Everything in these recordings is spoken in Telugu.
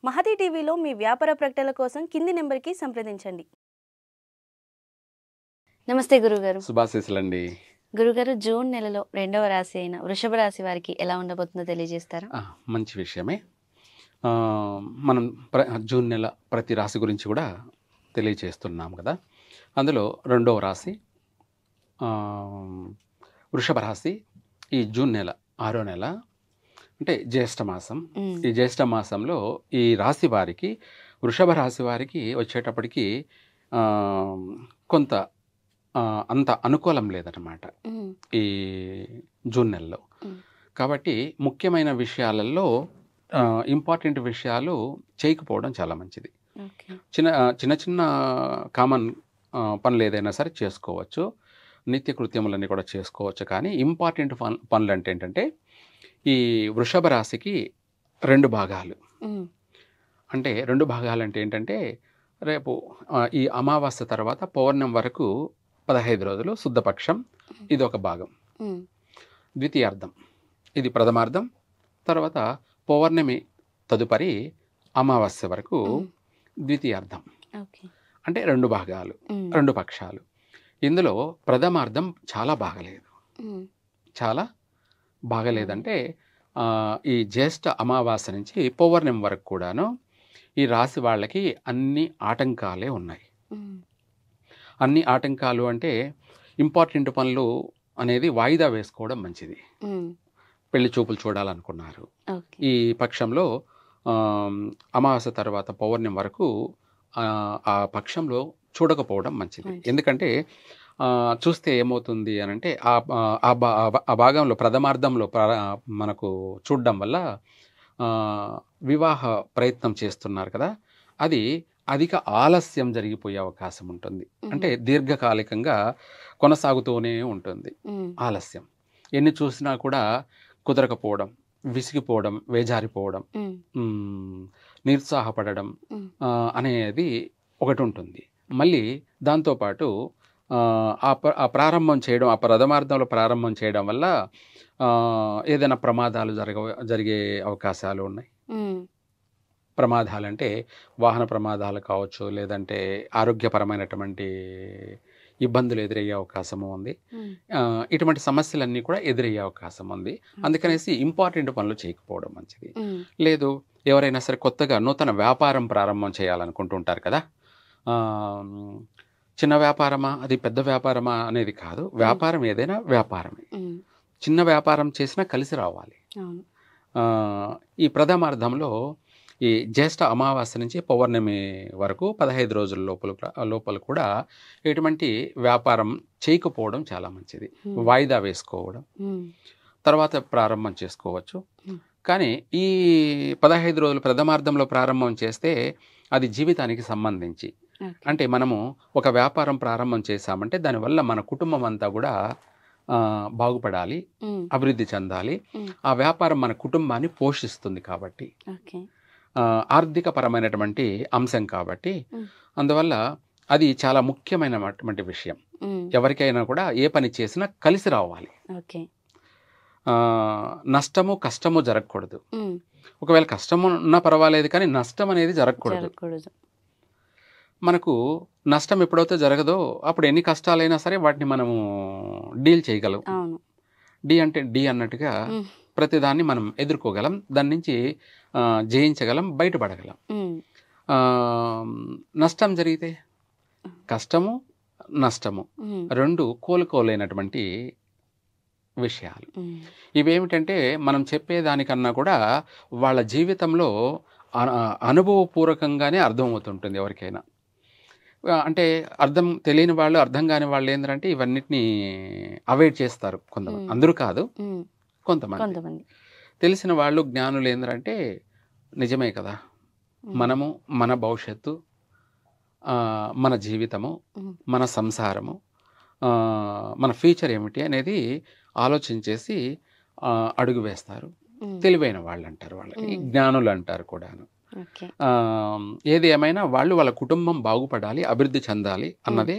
మహతి టీవీలో మీ వ్యాపార ప్రకటనల కోసం కింది నెంబర్కి సంప్రదించండి. నమస్తే గురుగారు. శుభాశీస్సులండి. గురుగారు, జూన్ నెలలో 2వ రాశి అయిన వృషభ రాశి వారికి ఎలా ఉండబోతుందో తెలియజేస్తారా? మంచి విషయమే. మనం జూన్ నెల ప్రతి రాశి గురించి కూడా తెలియజేస్తున్నాం కదా. అందులో 2వ రాశి వృషభ రాశి. ఈ జూన్ నెల 6వ నెల అంటే జ్యేష్ఠ మాసం. ఈ జ్యేష్ఠ మాసంలో ఈ రాశి వారికి, వృషభ రాశి వారికి వచ్చేటప్పటికి కొంత అంత అనుకూలం లేదన్నమాట ఈ జూన్ నెలలో. కాబట్టి ముఖ్యమైన విషయాలలో ఇంపార్టెంట్ విషయాలు చేయకపోవడం చాలా మంచిది. చిన్న చిన్న కామన్ పనులు ఏదైనా సరే చేసుకోవచ్చు, నిత్య కృత్యములన్నీ కూడా చేసుకోవచ్చు. కానీ ఇంపార్టెంట్ పనులు అంటే ఏంటంటే ఈ వృషభ రాశికి 2 భాగాలు. అంటే 2 భాగాలు అంటే ఏంటంటే రేపు ఈ అమావాస్య తర్వాత పౌర్ణమి వరకు 15 రోజులు శుద్ధపక్షం, ఇది ఒక భాగం. ద్వితీయార్థం ఇది ప్రథమార్థం, తర్వాత పౌర్ణమి తదుపరి అమావాస్య వరకు ద్వితీయార్థం. అంటే 2 భాగాలు, 2 పక్షాలు. ఇందులో ప్రథమార్థం చాలా బాగలేదు. చాలా బాగలేదంటే ఈ జ్యేష్ఠ అమావాస్య నుంచి పౌర్ణమి వరకు కూడాను ఈ రాశి వాళ్ళకి అన్ని ఆటంకాలే ఉన్నాయి. అన్ని ఆటంకాలు అంటే ఇంపార్టెంట్ పనులు అనేది వాయిదా వేసుకోవడం మంచిది. పెళ్లి చూపులు చూడాలనుకున్నారు, ఈ పక్షంలో అమావాస్య తర్వాత పౌర్ణమి వరకు ఆ పక్షంలో చూడకపోవడం మంచిది. ఎందుకంటే చూస్తే ఏమవుతుంది అని అంటే ఆ భాగంలో ప్రథమార్థంలో మనకు చూడడం వల్ల వివాహ ప్రయత్నం చేస్తున్నారు కదా, అది అధిక ఆలస్యం జరిగిపోయే అవకాశం ఉంటుంది. అంటే దీర్ఘకాలికంగా కొనసాగుతూనే ఉంటుంది ఆలస్యం. ఎన్ని చూసినా కూడా కుదరకపోవడం, విసిగిపోవడం, వేజారిపోవడం, నిరుత్సాహపడడం అనేది ఒకటి ఉంటుంది. మళ్ళీ దాంతోపాటు ఆ ప్రారంభం చేయడం, ఆ ప్రథమార్థంలో ప్రారంభం చేయడం వల్ల ఏదైనా ప్రమాదాలు జరిగే అవకాశాలు ఉన్నాయి. ప్రమాదాలంటే వాహన ప్రమాదాలు కావచ్చు, లేదంటే ఆరోగ్యపరమైనటువంటి ఇబ్బందులు ఎదురయ్యే అవకాశము ఉంది. ఇటువంటి సమస్యలన్నీ కూడా ఎదురయ్యే అవకాశం ఉంది. అందుకనేసి ఇంపార్టెంట్ పనులు చేయకపోవడం మంచిది. లేదు, ఎవరైనా సరే కొత్తగా నూతన వ్యాపారం ప్రారంభం చేయాలనుకుంటుంటారు కదా, చిన్న వ్యాపారమా అది పెద్ద వ్యాపారమా అనేది కాదు, వ్యాపారం ఏదైనా వ్యాపారమే. చిన్న వ్యాపారం చేసినా కలిసి రావాలి. ఈ ప్రథమార్థంలో ఈ జ్యేష్ఠ అమావాస్య నుంచి పౌర్ణమి వరకు 15 రోజుల లోపల కూడా ఎటువంటి వ్యాపారం చేయకపోవడం చాలా మంచిది. వాయిదా వేసుకోవడం, తర్వాత ప్రారంభం చేసుకోవచ్చు. కానీ ఈ 15 రోజులు ప్రథమార్థంలో ప్రారంభం చేస్తే అది జీవితానికి సంబంధించి, అంటే మనము ఒక వ్యాపారం ప్రారంభం చేశామంటే దానివల్ల మన కుటుంబం అంతా కూడా బాగుపడాలి, అభివృద్ధి చెందాలి. ఆ వ్యాపారం మన కుటుంబాన్ని పోషిస్తుంది కాబట్టి, ఆర్థిక పరమైనటువంటి అంశం కాబట్టి, అందువల్ల అది చాలా ముఖ్యమైనటువంటి విషయం. ఎవరికైనా కూడా ఏ పని చేసినా కలిసి రావాలి. నష్టము కష్టము జరగకూడదు. ఒకవేళ కష్టము ఉన్నా పర్వాలేదు, కానీ నష్టం అనేది జరగకూడదు. మనకు నష్టం ఎప్పుడైతే జరగదో అప్పుడు ఎన్ని కష్టాలైనా సరే వాటిని మనము డీల్ చేయగలం. డి అన్నట్టుగా ప్రతిదాన్ని మనం ఎదుర్కోగలం, దాని నుంచి జయించగలం, బయటపడగలం. నష్టం జరిగితే కష్టము నష్టము 2 కోలుకోలేనటువంటి విషయాలు. ఇవేమిటంటే మనం చెప్పేదానికన్నా కూడా వాళ్ళ జీవితంలో అనుభవపూర్వకంగానే అర్థమవుతుంటుంది ఎవరికైనా. అంటే అర్థం తెలియని వాళ్ళు, అర్థం కాని వాళ్ళు ఏంటంటే ఇవన్నిటిని అవాయిడ్ చేస్తారు కొంతమంది. అందరూ కాదు, కొంతమంది. తెలిసిన వాళ్ళు, జ్ఞానులు ఏంటంటే నిజమే కదా, మనము మన భవిష్యత్తు, మన జీవితము, మన సంసారము, మన ఫ్యూచర్ ఏమిటి అనేది ఆలోచించేసి అడుగు వేస్తారు. తెలివైన వాళ్ళు అంటారు, వాళ్ళకి జ్ఞానులు అంటారు కూడాను. ఏది ఏమైనా వాళ్ళు వాళ్ళ కుటుంబం బాగుపడాలి, అభివృద్ధి చెందాలి అన్నదే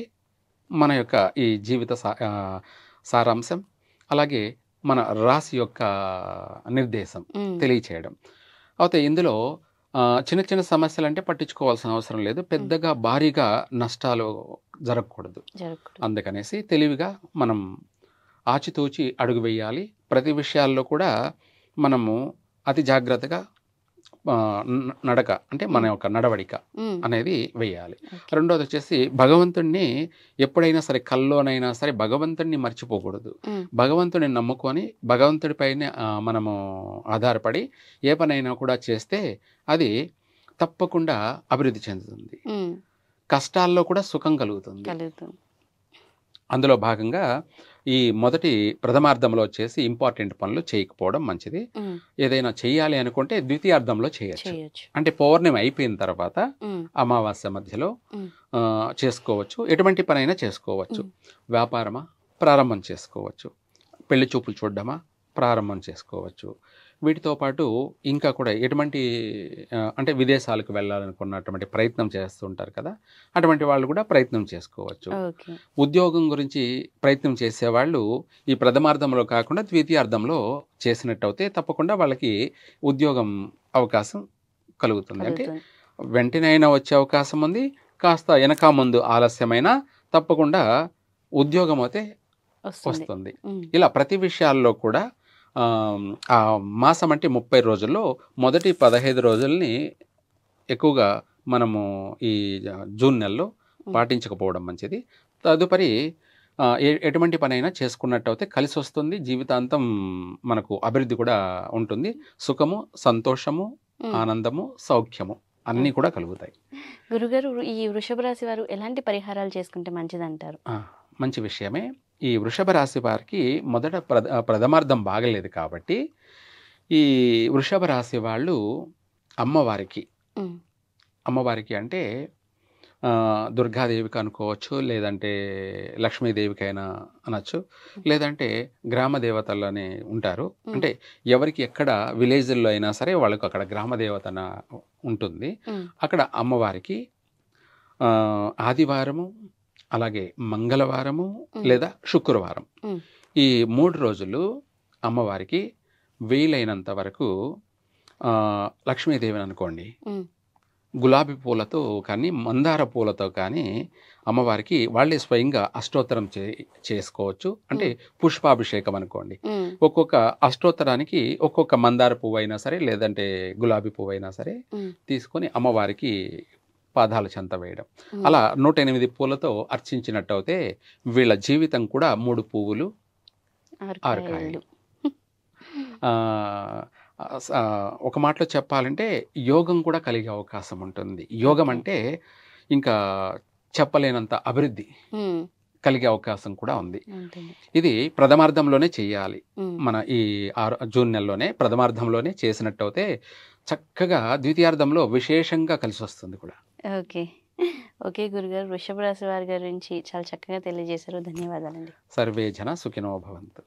మన యొక్క ఈ జీవిత సారాంశం. అలాగే మన రాశి యొక్క నిర్దేశం తెలియచేయడం. అయితే ఇందులో చిన్న చిన్న సమస్యలు అంటే పట్టించుకోవాల్సిన అవసరం లేదు. పెద్దగా భారీగా నష్టాలు జరగకూడదు. అందుకనేసి తెలివిగా మనం ఆచితూచి అడుగు వేయాలి. ప్రతి విషయాల్లో కూడా మనము అతి జాగ్రత్తగా నడక అంటే మన యొక్క నడవడిక అనేది వేయాలి. రెండోది వచ్చేసి భగవంతుణ్ణి ఎప్పుడైనా సరే కల్లోనైనా సరే భగవంతుణ్ణి మర్చిపోకూడదు. భగవంతుని నమ్ముకొని భగవంతుడిపైనే మనము ఆధారపడి ఏ పనైనా కూడా చేస్తే అది తప్పకుండా అభివృద్ధి చెందుతుంది. కష్టాల్లో కూడా సుఖం కలుగుతుంది. అందులో భాగంగా ఈ మొదటి ప్రథమార్థంలో వచ్చేసి ఇంపార్టెంట్ పనులు చేయకపోవడం మంచిది. ఏదైనా చెయ్యాలి అనుకుంటే ద్వితీయార్థంలో చేయొచ్చు. అంటే పౌర్ణమి అయిపోయిన తర్వాత అమావాస్య మధ్యలో చేసుకోవచ్చు. ఎటువంటి పనైనా చేసుకోవచ్చు. వ్యాపారమా ప్రారంభం చేసుకోవచ్చు. పెళ్లి చూపులు చూడడమా ప్రారంభం చేసుకోవచ్చు. వీటితో పాటు ఇంకా కూడా ఎటువంటి అంటే విదేశాలకు వెళ్ళాలనుకున్నటువంటి ప్రయత్నం చేస్తుంటారు కదా, అటువంటి వాళ్ళు కూడా ప్రయత్నం చేసుకోవచ్చు. ఉద్యోగం గురించి ప్రయత్నం చేసేవాళ్ళు ఈ ప్రథమార్థంలో కాకుండా ద్వితీయార్థంలో చేసినట్టయితే తప్పకుండా వాళ్ళకి ఉద్యోగం అవకాశం కలుగుతుంది. అంటే వెంటనైనా వచ్చే అవకాశం ఉంది. కాస్త వెనక ముందు ఆలస్యమైనా తప్పకుండా ఉద్యోగం అయితే వస్తుంది. ఇలా ప్రతి విషయాల్లో కూడా ఆ మాసం అంటే 30 రోజుల్లో మొదటి 15 రోజుల్ని ఎక్కువగా మనము ఈ జూన్ నెలలో పాటించకపోవడం మంచిది. తదుపరి ఎటువంటి పనైనా చేసుకున్నట్టయితే కలిసి వస్తుంది. జీవితాంతం మనకు అభివృద్ధి కూడా ఉంటుంది. సుఖము, సంతోషము, ఆనందము, సౌఖ్యము అన్నీ కూడా కలుగుతాయి. గురుగారు, ఈ వృషభ రాశి వారు ఎలాంటి పరిహారాలు చేసుకుంటే మంచిదంటారు? మంచి విషయమే. ఈ వృషభ రాశి వారికి మొదట ప్రథమార్థం బాగలేదు కాబట్టి ఈ వృషభ రాశి వాళ్ళు అమ్మవారికి అంటే దుర్గాదేవికి అనుకోవచ్చు, లేదంటే లక్ష్మీదేవికైనా అనొచ్చు, లేదంటే గ్రామ దేవతలు అని ఉంటారు. అంటే ఎవరికి ఎక్కడ విలేజ్ల్లో అయినా సరే వాళ్ళకు అక్కడ గ్రామ దేవత ఉంటుంది. అక్కడ అమ్మవారికి ఆదివారము, అలాగే మంగళవారము లేదా శుక్రవారం, ఈ 3 రోజులు అమ్మవారికి వీలైనంత వరకు లక్ష్మీదేవిని అనుకోండి, గులాబీ పూలతో కానీ మందార పూలతో కానీ అమ్మవారికి వాళ్ళే స్వయంగా అష్టోత్తరం చేసుకోవచ్చు. అంటే పుష్పాభిషేకం అనుకోండి. ఒక్కొక్క అష్టోత్తరానికి ఒక్కొక్క మందార పువ్వు అయినా సరే, లేదంటే గులాబీ పువ్వు అయినా సరే తీసుకొని అమ్మవారికి పాదాల చెంత వేయడం. అలా 108 పూలతో అర్చించినట్టయితే వీళ్ళ జీవితం కూడా 3 పువ్వులు 6 కాయలు. ఒక మాటలో చెప్పాలంటే యోగం కూడా కలిగే అవకాశం ఉంటుంది. యోగం అంటే ఇంకా చెప్పలేనంత అభివృద్ధి కలిగే అవకాశం కూడా ఉంది. ఇది ప్రథమార్థంలోనే చేయాలి. మన ఈ జూన్ నెలలోనే ప్రథమార్థంలోనే చేసినట్టయితే చక్కగా ద్వితీయార్థంలో విశేషంగా కలిసి వస్తుంది కూడా. ఓకే గురుగారు, వృషభ రాశి వారి గురించి చాలా చక్కగా తెలియజేశారు. ధన్యవాదాలండి. సర్వే జన సుఖినో భవంతు.